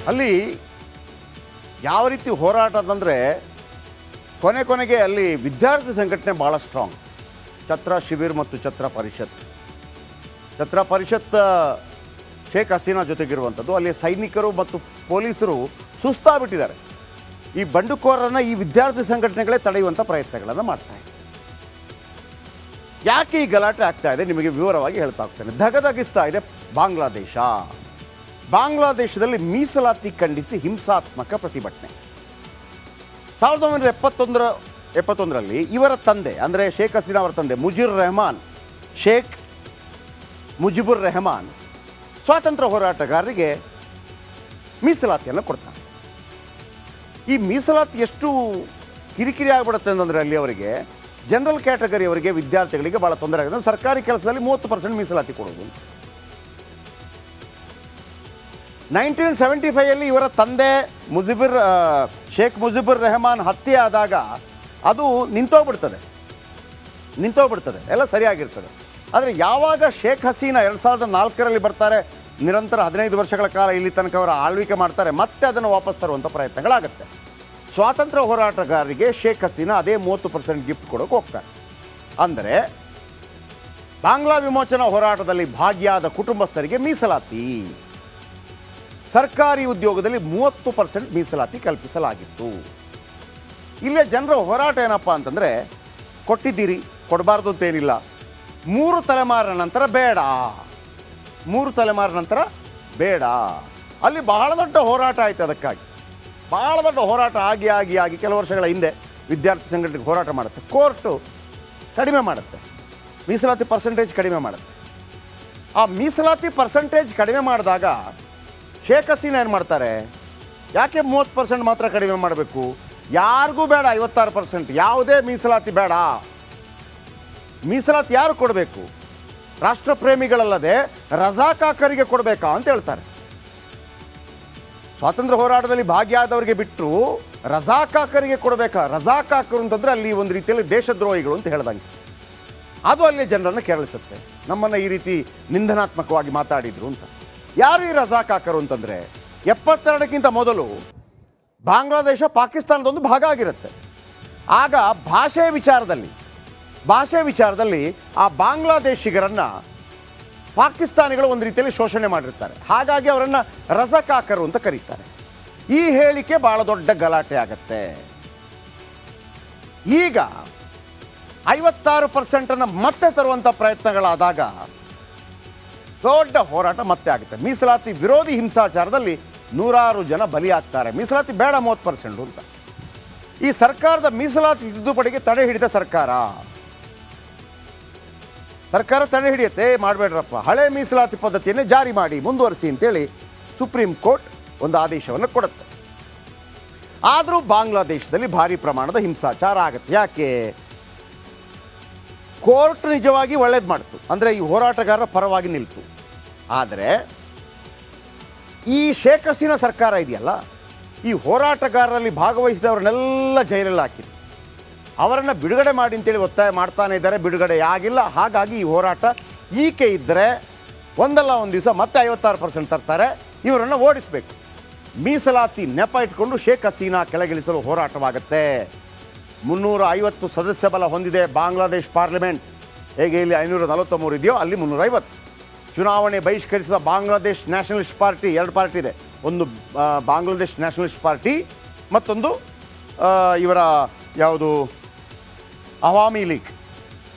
ಅಲ್ಲಿ ಯಾವ ರೀತಿ ಹೋರಾಟ ಅಂತಂದರೆ ಕೊನೆಗೆ ಅಲ್ಲಿ ವಿದ್ಯಾರ್ಥಿ ಸಂಘಟನೆ ಭಾಳ ಸ್ಟ್ರಾಂಗ್. ಛತ್ರ ಶಿಬಿರ್ ಮತ್ತು ಛತ್ರ ಪರಿಷತ್ ಶೇಖ್ ಹಸೀನಾ ಜೊತೆಗಿರುವಂಥದ್ದು. ಅಲ್ಲಿ ಸೈನಿಕರು ಮತ್ತು ಪೊಲೀಸರು ಸುಸ್ತಾಗ್ಬಿಟ್ಟಿದ್ದಾರೆ. ಈ ಬಂಡುಕೋರರನ್ನು ಈ ವಿದ್ಯಾರ್ಥಿ ಸಂಘಟನೆಗಳೇ ತಡೆಯುವಂಥ ಪ್ರಯತ್ನಗಳನ್ನು ಮಾಡ್ತಾಯಿದೆ. ಯಾಕೆ ಈ ಗಲಾಟೆ ಆಗ್ತಾ ಇದೆ ನಿಮಗೆ ವಿವರವಾಗಿ ಹೇಳ್ತಾ ಹೋಗ್ತೇನೆ. ಧಗಧಗಿಸ್ತಾ ಇದೆ ಬಾಂಗ್ಲಾದೇಶದಲ್ಲಿ ಮೀಸಲಾತಿ ಖಂಡಿಸಿ ಹಿಂಸಾತ್ಮಕ ಪ್ರತಿಭಟನೆ. 1971ರಲ್ಲಿ ಇವರ ತಂದೆ ಅಂದರೆ ಶೇಖ್ ಹಸೀನಾ ಅವರ ತಂದೆ ಶೇಖ್ ಮುಜಿಬುರ್ ರೆಹಮಾನ್ ಸ್ವಾತಂತ್ರ್ಯ ಹೋರಾಟಗಾರರಿಗೆ ಮೀಸಲಾತಿಯನ್ನು ಕೊಡ್ತಾರೆ. ಈ ಮೀಸಲಾತಿ ಎಷ್ಟು ಕಿರಿಕಿರಿ ಆಗಿಬಿಡುತ್ತೆ ಅಂತಂದರೆ ಅಲ್ಲಿ ಅವರಿಗೆ ಜನರಲ್ ಕ್ಯಾಟಗರಿಯವರಿಗೆ ವಿದ್ಯಾರ್ಥಿಗಳಿಗೆ ಭಾಳ ತೊಂದರೆ ಆಗುತ್ತೆ. ಸರ್ಕಾರಿ ಕೆಲಸದಲ್ಲಿ 30% ಮೀಸಲಾತಿ ಕೊಡೋದು. 1975ರಲ್ಲಿ ಇವರ ತಂದೆ ಶೇಖ್ ಮುಜಿಬುರ್ ರೆಹಮಾನ್ ಹತ್ಯೆ ಆದಾಗ ಅದು ನಿಂತೋಗ್ಬಿಡ್ತದೆ, ಎಲ್ಲ ಸರಿಯಾಗಿರ್ತದೆ. ಆದರೆ ಯಾವಾಗ ಶೇಖ್ ಹಸೀನಾ 2004ರಲ್ಲಿ ಬರ್ತಾರೆ, ನಿರಂತರ 15 ವರ್ಷಗಳ ಕಾಲ ಇಲ್ಲಿ ತನಕ ಅವರ ಆಳ್ವಿಕೆ ಮಾಡ್ತಾರೆ, ಮತ್ತೆ ಅದನ್ನು ವಾಪಸ್ ತರುವಂಥ ಪ್ರಯತ್ನಗಳಾಗುತ್ತೆ. ಸ್ವಾತಂತ್ರ್ಯ ಹೋರಾಟಗಾರರಿಗೆ ಶೇಖ್ ಹಸೀನಾ ಅದೇ 30% ಗಿಫ್ಟ್ ಕೊಡೋಕೆ ಹೋಗ್ತಾರೆ. ಅಂದರೆ ಬಾಂಗ್ಲಾ ವಿಮೋಚನಾ ಹೋರಾಟದಲ್ಲಿ ಭಾಗಿಯಾದ ಕುಟುಂಬಸ್ಥರಿಗೆ ಮೀಸಲಾತಿ, ಸರ್ಕಾರಿ ಉದ್ಯೋಗದಲ್ಲಿ 30% ಮೀಸಲಾತಿ ಕಲ್ಪಿಸಲಾಗಿತ್ತು. ಇಲ್ಲೇ ಜನರ ಹೋರಾಟ ಏನಪ್ಪ ಅಂತಂದರೆ, ಕೊಟ್ಟಿದ್ದೀರಿ, ಕೊಡಬಾರ್ದು ಅಂತೇನಿಲ್ಲ, 3 ತಲೆಮಾರಿನ ನಂತರ ಬೇಡ. ಅಲ್ಲಿ ಬಹಳ ದೊಡ್ಡ ಹೋರಾಟ ಆಯಿತು. ಅದಕ್ಕಾಗಿ ಬಹಳ ದೊಡ್ಡ ಹೋರಾಟ ಆಗಿ ಕೆಲವು ವರ್ಷಗಳ ಹಿಂದೆ ವಿದ್ಯಾರ್ಥಿ ಸಂಘಟನೆಗೆ ಹೋರಾಟ ಮಾಡುತ್ತೆ. ಕೋರ್ಟು ಕಡಿಮೆ ಮಾಡುತ್ತೆ, ಮೀಸಲಾತಿ ಪರ್ಸೆಂಟೇಜ್ ಕಡಿಮೆ ಮಾಡುತ್ತೆ. ಆ ಮೀಸಲಾತಿ ಪರ್ಸೆಂಟೇಜ್ ಕಡಿಮೆ ಮಾಡಿದಾಗ ಶೇಖ್ ಹಸೀನಾ ಏನು ಮಾಡ್ತಾರೆ, ಯಾಕೆ 30% ಮಾತ್ರ ಕಡಿಮೆ ಮಾಡಬೇಕು, ಯಾರಿಗೂ ಬೇಡ 56%, ಯಾವುದೇ ಮೀಸಲಾತಿ ಬೇಡ. ಮೀಸಲಾತಿ ಯಾರು ಕೊಡಬೇಕು, ರಾಷ್ಟ್ರಪ್ರೇಮಿಗಳಲ್ಲದೆ ರಜಾಕಾಕರಿಗೆ ಕೊಡಬೇಕಾ ಅಂತ ಹೇಳ್ತಾರೆ. ಸ್ವಾತಂತ್ರ್ಯ ಹೋರಾಟದಲ್ಲಿ ಭಾಗಿಯಾದವರಿಗೆ ಬಿಟ್ಟು ರಜಾಕಾಕರಿಗೆ ಕೊಡಬೇಕಾ. ರಜಾಕಾಕರು ಅಂತಂದರೆ ಅಲ್ಲಿ ಒಂದು ರೀತಿಯಲ್ಲಿ ದೇಶದ್ರೋಹಿಗಳು ಅಂತ ಹೇಳ್ದಂಗೆ. ಅದು ಅಲ್ಲಿ ಜನರನ್ನು ಕೆರಳಿಸುತ್ತೆ, ನಮ್ಮನ್ನು ಈ ರೀತಿ ನಿಂದನಾತ್ಮಕವಾಗಿ ಮಾತಾಡಿದರು ಅಂತ. ಯಾರು ಈ ರಜಾಕಾಕರು ಅಂತಂದರೆ, 72ಕ್ಕಿಂತ ಮೊದಲು ಬಾಂಗ್ಲಾದೇಶ ಪಾಕಿಸ್ತಾನದೊಂದು ಭಾಗ ಆಗಿರುತ್ತೆ. ಆಗ ಭಾಷೆ ವಿಚಾರದಲ್ಲಿ ಆ ಬಾಂಗ್ಲಾದೇಶಿಗರನ್ನು ಪಾಕಿಸ್ತಾನಿಗಳು ಒಂದು ರೀತಿಯಲ್ಲಿ ಶೋಷಣೆ ಮಾಡಿರ್ತಾರೆ. ಹಾಗಾಗಿ ಅವರನ್ನು ರಜಾಕಾಕರು ಅಂತ ಕರೀತಾರೆ. ಈ ಹೇಳಿಕೆ ಭಾಳ ದೊಡ್ಡ ಗಲಾಟೆ ಆಗತ್ತೆ. ಈಗ 56% ಮತ್ತೆ ತರುವಂಥ ಪ್ರಯತ್ನಗಳಾದಾಗ ದೊಡ್ಡ ಹೋರಾಟ ಮತ್ತೆ ಆಗುತ್ತೆ. ಮೀಸಲಾತಿ ವಿರೋಧಿ ಹಿಂಸಾಚಾರದಲ್ಲಿ 100 ಜನ ಬಲಿಯಾಗ್ತಾರೆ. ಮೀಸಲಾತಿ ಬೇಡ 30% ಅಂತ. ಈ ಸರ್ಕಾರದ ಮೀಸಲಾತಿ ತಿದ್ದುಪಡಿಗೆ ತಡೆ ಹಿಡಿದ ಸರ್ಕಾರ ತಡೆ ಹಿಡಿಯುತ್ತೆ, ಮಾಡಬೇಡ್ರಪ್ಪ, ಹಳೆ ಮೀಸಲಾತಿ ಪದ್ಧತಿಯನ್ನೇ ಜಾರಿ ಮಾಡಿ ಮುಂದುವರಿಸಿ ಅಂತೇಳಿ ಸುಪ್ರೀಂ ಕೋರ್ಟ್ ಒಂದು ಆದೇಶವನ್ನು ಕೊಡುತ್ತೆ. ಆದರೂ ಬಾಂಗ್ಲಾದೇಶದಲ್ಲಿ ಭಾರಿ ಪ್ರಮಾಣದ ಹಿಂಸಾಚಾರ ಆಗುತ್ತೆ. ಯಾಕೆ? ಕೋರ್ಟ್ ನಿಜವಾಗಿ ಒಳ್ಳೇದು ಮಾಡ್ತು, ಅಂದರೆ ಈ ಹೋರಾಟಗಾರರ ಪರವಾಗಿ ನಿಲ್ತು. ಆದರೆ ಈ ಶೇಖ್ ಹಸೀನಾ ಸರ್ಕಾರ ಇದೆಯಲ್ಲ, ಈ ಹೋರಾಟಗಾರರಲ್ಲಿ ಭಾಗವಹಿಸಿದವರನ್ನೆಲ್ಲ ಜೈಲಲ್ಲಿ ಹಾಕಿತ್ತು. ಅವರನ್ನು ಬಿಡುಗಡೆ ಮಾಡಿ ಅಂತೇಳಿ ಒತ್ತಾಯ ಮಾಡ್ತಾನೆ ಇದ್ದಾರೆ, ಬಿಡುಗಡೆ ಆಗಿಲ್ಲ. ಹಾಗಾಗಿ ಈ ಹೋರಾಟ ಈಕೆ ಇದ್ದರೆ ಒಂದಲ್ಲ ಒಂದು ದಿವಸ ಮತ್ತೆ 56% ತರ್ತಾರೆ, ಇವರನ್ನು ಓಡಿಸಬೇಕು. ಮೀಸಲಾತಿ ನೆಪ ಇಟ್ಕೊಂಡು ಶೇಖ್ ಹಸೀನಾ ಕೆಳಗಿಳಿಸಲು ಹೋರಾಟವಾಗುತ್ತೆ. 350 ಸದಸ್ಯ ಬಲ ಹೊಂದಿದೆ ಬಾಂಗ್ಲಾದೇಶ್ ಪಾರ್ಲಿಮೆಂಟ್. ಹೇಗೆ ಇಲ್ಲಿ 543 ಇದೆಯೋ ಅಲ್ಲಿ 350. ಚುನಾವಣೆ ಬಹಿಷ್ಕರಿಸಿದ ಬಾಂಗ್ಲಾದೇಶ್ ನ್ಯಾಷನಲಿಸ್ಟ್ ಪಾರ್ಟಿ, 2 ಪಾರ್ಟಿ ಇದೆ. ಒಂದು ಬಾಂಗ್ಲಾದೇಶ್ ನ್ಯಾಷನಲಿಸ್ಟ್ ಪಾರ್ಟಿ, ಮತ್ತೊಂದು ಇವರ ಯಾವುದು ಅವಾಮಿ ಲೀಗ್.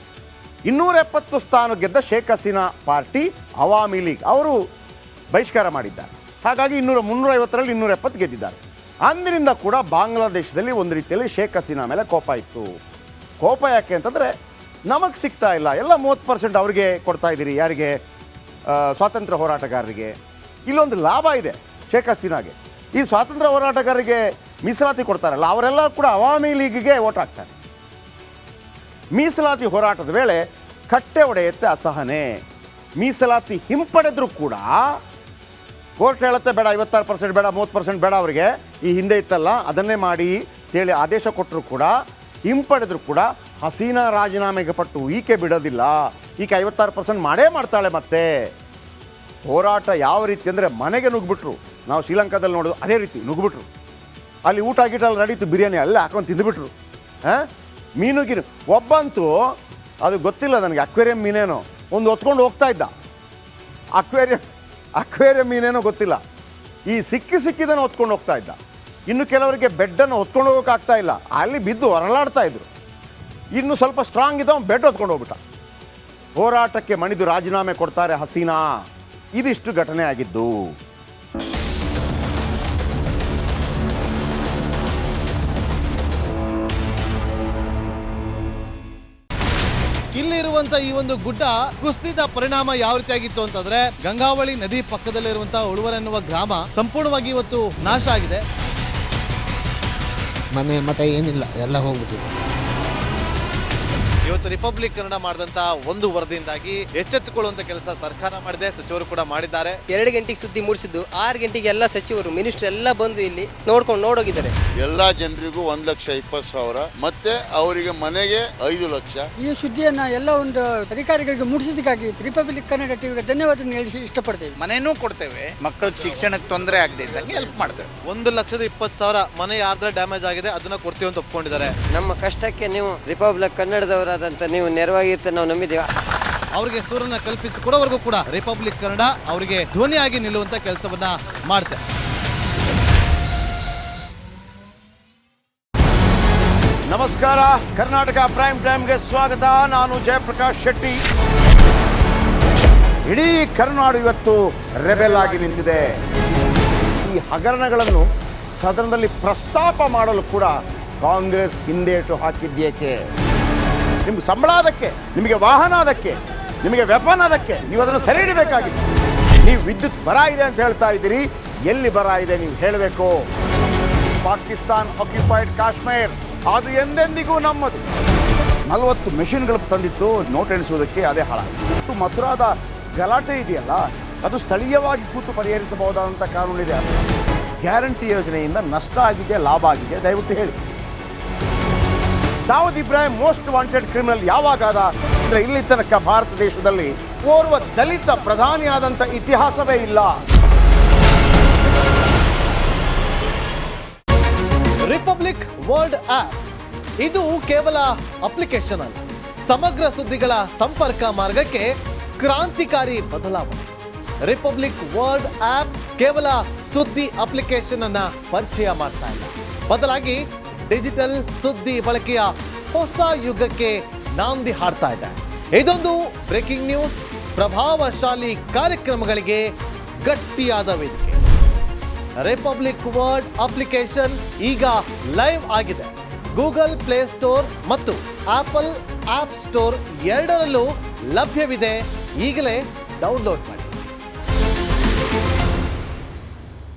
270 ಸ್ಥಾನ ಗೆದ್ದ ಶೇಖ್ ಹಸೀನಾ ಪಾರ್ಟಿ ಅವಾಮಿ ಲೀಗ್ ಅವರು ಬಹಿಷ್ಕಾರ ಮಾಡಿದ್ದಾರೆ. ಹಾಗಾಗಿ 350ರಲ್ಲಿ 270 ಗೆದ್ದಿದ್ದಾರೆ. ಅಂದಿನಿಂದ ಕೂಡ ಬಾಂಗ್ಲಾದೇಶದಲ್ಲಿ ಒಂದು ರೀತಿಯಲ್ಲಿ ಶೇಖ್ ಹಸೀನಾ ಮೇಲೆ ಕೋಪ ಇತ್ತು. ಕೋಪ ಯಾಕೆ ಅಂತಂದರೆ, ನಮಗೆ ಸಿಗ್ತಾ ಇಲ್ಲ, ಎಲ್ಲ 30% ಅವ್ರಿಗೆ ಕೊಡ್ತಾ ಇದ್ದೀರಿ, ಯಾರಿಗೆ? ಸ್ವಾತಂತ್ರ್ಯ ಹೋರಾಟಗಾರರಿಗೆ. ಇಲ್ಲೊಂದು ಲಾಭ ಇದೆ ಶೇಖ್ ಹಸೀನಾಗೆ. ಈ ಸ್ವಾತಂತ್ರ್ಯ ಹೋರಾಟಗಾರರಿಗೆ ಮೀಸಲಾತಿ ಕೊಡ್ತಾರಲ್ಲ, ಅವರೆಲ್ಲ ಕೂಡ ಅವಾಮಿ ಲೀಗಿಗೆ ಓಟ್ ಹಾಕ್ತಾರೆ. ಮೀಸಲಾತಿ ಹೋರಾಟದ ವೇಳೆ ಕಟ್ಟೆ ಒಡೆಯುತ್ತೆ ಅಸಹನೆ. ಮೀಸಲಾತಿ ಹಿಂಪಡೆದರೂ ಕೂಡ ಕೋರ್ಟ್ ಹೇಳುತ್ತೆ ಬೇಡ 56% ಬೇಡ 30% ಬೇಡ ಅವರಿಗೆ, ಈ ಹಿಂದೆ ಇತ್ತಲ್ಲ ಅದನ್ನೇ ಮಾಡಿ ಹೇಳಿ ಆದೇಶ ಕೊಟ್ಟರು ಕೂಡ, ಹಿಂಪಡೆದರೂ ಕೂಡ ಹಸೀನಾ ರಾಜೀನಾಮೆಗೆ ಪಟ್ಟು ಈಕೆ ಬಿಡೋದಿಲ್ಲ. ಈಕೆ 56% ಮಾಡೇ ಮಾಡ್ತಾಳೆ. ಮತ್ತೆ ಹೋರಾಟ ಯಾವ ರೀತಿ ಅಂದರೆ, ಮನೆಗೆ ನುಗ್ಗಿಬಿಟ್ರು. ನಾವು ಶ್ರೀಲಂಕಾದಲ್ಲಿ ನೋಡೋದು ಅದೇ ರೀತಿ ನುಗ್ಗಿಬಿಟ್ರು. ಅಲ್ಲಿ ಊಟ ಗೀಟ ಅಲ್ಲಿ ನಡೀತು, ಬಿರಿಯಾನಿ ಅಲ್ಲೇ ಹಾಕೊಂಡು ತಿಂದುಬಿಟ್ರು. ಮೀನುಗಿರು ಒಬ್ಬಂತೂ ಅದು ಗೊತ್ತಿಲ್ಲ ನನಗೆ, ಅಕ್ವೇರಿಯಂ ಮೀನೇನೋ ಒಂದು ಹೊತ್ಕೊಂಡು ಹೋಗ್ತಾ ಇದ್ದ. ಅಕ್ವೇರಿಯಂ ಮೀನೇನೋ ಗೊತ್ತಿಲ್ಲ, ಈ ಸಿಕ್ಕಿದನ್ನು ಹೊತ್ಕೊಂಡು ಹೋಗ್ತಾ ಇದ್ದ. ಇನ್ನು ಕೆಲವರಿಗೆ ಬೆಡ್ಡನ್ನು ಹೊತ್ಕೊಂಡು ಹೋಗೋಕ್ಕಾಗ್ತಾ ಇಲ್ಲ, ಅಲ್ಲಿ ಬಿದ್ದು ಹೊರಳಾಡ್ತಾ ಇದ್ರು. ಇನ್ನು ಸ್ವಲ್ಪ ಸ್ಟ್ರಾಂಗ್ ಇದ್ದವ ಬೆಡ್ ಹೊತ್ಕೊಂಡು ಹೋಗ್ಬಿಟ್ಟ. ಹೋರಾಟಕ್ಕೆ ಮಣಿದು ರಾಜೀನಾಮೆ ಕೊಡ್ತಾರೆ ಹಸೀನಾ. ಇದಿಷ್ಟು ಘಟನೆ ಆಗಿದ್ದು. ಇಲ್ಲಿರುವಂತ ಈ ಒಂದು ಗುಡ್ಡ ಕುಸಿದ ಪರಿಣಾಮ ಯಾವ ರೀತಿಯಾಗಿತ್ತು ಅಂತಂದ್ರೆ, ಗಂಗಾವಳಿ ನದಿ ಪಕ್ಕದಲ್ಲಿರುವಂತಹ ಉಳುವರ್ ಎನ್ನುವ ಗ್ರಾಮ ಸಂಪೂರ್ಣವಾಗಿ ಇವತ್ತು ನಾಶ ಆಗಿದೆ. ಮನೆ ಮಠ ಏನಿಲ್ಲ, ಎಲ್ಲ ಹೋಗ್ಬಿಟ್ಟಿದೆ. ಇವತ್ತು ರಿಪಬ್ಲಿಕ್ ಕನ್ನಡ ಮಾಡಿದಂತ ಒಂದು ವರದಿಯಿಂದಾಗಿ ಎಚ್ಚೆತ್ತುಕೊಳ್ಳುವಂತ ಕೆಲಸ ಸರ್ಕಾರ ಮಾಡಿದೆ, ಸಚಿವರು ಕೂಡ ಮಾಡಿದ್ದಾರೆ. 2 ಗಂಟೆಗೆ ಸುದ್ದಿ ಮೂಡಿಸಿದ್ದು 6 ಗಂಟೆಗೆ ಎಲ್ಲ ಸಚಿವರು ಮಿನಿಸ್ಟರ್ ಎಲ್ಲ ಬಂದು ಇಲ್ಲಿ ನೋಡೋಗಿದ್ದಾರೆ. ಎಲ್ಲಾ ಜನರಿಗೂ 1,20,000 ಮತ್ತೆ ಅವರಿಗೆ ಮನೆಗೆ 5 ಲಕ್ಷ. ಈ ಸುದ್ದಿಯನ್ನ ಎಲ್ಲ ಒಂದು ಅಧಿಕಾರಿಗಳಿಗೆ ಮುಟ್ಟಿಸಿದಕ್ಕಾಗಿ ರಿಪಬ್ಲಿಕ್ ಕನ್ನಡ ಟಿವಿಗೆ ಧನ್ಯವಾದ ಹೇಳಿ ಇಷ್ಟಪಡ್ತೇವೆ. ಮನೆಯೂ ಕೊಡ್ತೇವೆ, ಮಕ್ಕಳ ಶಿಕ್ಷಣಕ್ಕೆ ತೊಂದರೆ ಆಗದೆ ಇದ್ದಂಗೆ ಹೆಲ್ಪ್ ಮಾಡ್ತೇವೆ. 1,20,000 ಮನೆ ಯಾರ್ದ್ರ ಡ್ಯಾಮೇಜ್ ಆಗಿದೆ ಅದನ್ನ ಕೊಡ್ತೀವಿ ಅಂತ ಒಪ್ಕೊಂಡಿದ್ದಾರೆ. ನಮ್ಮ ಕಷ್ಟಕ್ಕೆ ನೀವು ರಿಪಬ್ಲಿಕ್ ಕನ್ನಡದವರಾದಂತ ನೀವು ನೆರವಾಗಿರ್ತ ನಾವು ನಂಬಿದ್ದೇವೆ. ಅವರಿಗೆ ಸೂರನ್ನ ಕಲ್ಪಿಸಿ ಕೊಡೋವರೆಗೂ ಕೂಡ ರಿಪಬ್ಲಿಕ್ ಕನ್ನಡ ಅವರಿಗೆ ಧ್ವನಿಯಾಗಿ ನಿಲ್ಲುವಂತ ಕೆಲಸವನ್ನ ಮಾಡುತ್ತೆ. ನಮಸ್ಕಾರ, ಕರ್ನಾಟಕ ಪ್ರೈಮ್ ಟೈಮ್ಗೆ ಸ್ವಾಗತ. ನಾನು ಜಯಪ್ರಕಾಶ್ ಶೆಟ್ಟಿ. ಇಡೀ ಕರ್ನಾಡು ಇವತ್ತು ರೆಬೆಲ್ ಆಗಿ ನಿಂತಿದೆ. ಈ ಹಗರಣಗಳನ್ನು ಸದನದಲ್ಲಿ ಪ್ರಸ್ತಾಪ ಮಾಡಲು ಕೂಡ ಕಾಂಗ್ರೆಸ್ ಹಿಂದೇಟು ಹಾಕಿದ್ದೇಕೆ? ನಿಮ್ಗೆ ಸಂಬಳ ಅದಕ್ಕೆ, ನಿಮಗೆ ವಾಹನ ಅದಕ್ಕೆ, ನಿಮಗೆ ವೆಪನ್ ಅದಕ್ಕೆ, ನೀವು ಅದನ್ನು ಸೆರೆ ಹಿಡಿಬೇಕಾಗಿತ್ತು. ನೀವು ವಿದ್ಯುತ್ ಬರ ಇದೆ ಅಂತ ಹೇಳ್ತಾ ಇದ್ದೀರಿ, ಎಲ್ಲಿ ಬರ ಇದೆ ನೀವು ಹೇಳಬೇಕು. ಪಾಕಿಸ್ತಾನ್ ಆಕ್ಯುಪೈಡ್ ಕಾಶ್ಮೀರ್ ಅದು ಎಂದೆಂದಿಗೂ ನಮ್ಮದು. 40 ಮೆಷಿನ್ಗಳು ತಂದಿತ್ತು ನೋಟ್ ಎಣಿಸುವುದಕ್ಕೆ, ಅದೇ ಹಾಳಾಗಿದೆ. ಮಥುರಾದ ಗಲಾಟೆ ಇದೆಯಲ್ಲ, ಅದು ಸ್ಥಳೀಯವಾಗಿ ಕೂತು ಪರಿಹರಿಸಬಹುದಾದಂಥ ಕಾನೂನಿದೆ. ಗ್ಯಾರಂಟಿ ಯೋಜನೆಯಿಂದ ನಷ್ಟ ಆಗಿದೆ, ಲಾಭ ಆಗಿದೆ, ದಯವಿಟ್ಟು ಹೇಳಿ. Dawood Ibrahim most wanted criminal ಯಾವಾಗಾದ ಅಂದರೆ ಇಲ್ಲಿ ತನಕ ಭಾರತ ದೇಶದಲ್ಲಿ ಓರ್ವ ದಲಿತ ಪ್ರಧಾನಿಯಾದಂಥ ಇತಿಹಾಸವೇ ಇಲ್ಲ. ರಿಪಬ್ಲಿಕ್ ವರ್ಲ್ಡ್ ಆಪ್ ಇದು ಕೇವಲ ಅಪ್ಲಿಕೇಶನ್ ಅಲ್ಲ, ಸಮಗ್ರ ಸುದ್ದಿಗಳ ಸಂಪರ್ಕ ಮಾರ್ಗಕ್ಕೆ ಕ್ರಾಂತಿಕಾರಿ ಬದಲಾವಣೆ. ರಿಪಬ್ಲಿಕ್ ವರ್ಲ್ಡ್ ಆಪ್ ಕೇವಲ ಸುದ್ದಿ ಅಪ್ಲಿಕೇಶನ್ ಅನ್ನ ಪರಿಚಯ ಮಾಡ್ತಾ ಇಲ್ಲ, ಬದಲಾಗಿ ಡಿಜಿಟಲ್ ಸುದ್ದಿ ಬಳಕೆಯ ಹೊಸ ಯುಗಕ್ಕೆ ನಾಂದಿ ಹಾಡ್ತಾ ಇದೆ. ಇದೊಂದು ಬ್ರೇಕಿಂಗ್ ನ್ಯೂಸ್, ಪ್ರಭಾವಶಾಲಿ ಕಾರ್ಯಕ್ರಮಗಳಿಗೆ ಗಟ್ಟಿಯಾದ ವೇದಿಕೆ. ರಿಪಬ್ಲಿಕ್ ವರ್ಲ್ಡ್ ಅಪ್ಲಿಕೇಶನ್ ಈಗ ಲೈವ್ ಆಗಿದೆ. ಗೂಗಲ್ ಪ್ಲೇ ಸ್ಟೋರ್ ಮತ್ತು ಆಪಲ್ ಆಪ್ ಸ್ಟೋರ್ ಎರಡರಲ್ಲೂ ಲಭ್ಯವಿದೆ. ಈಗಲೇ ಡೌನ್ಲೋಡ್ ಮಾಡಿ.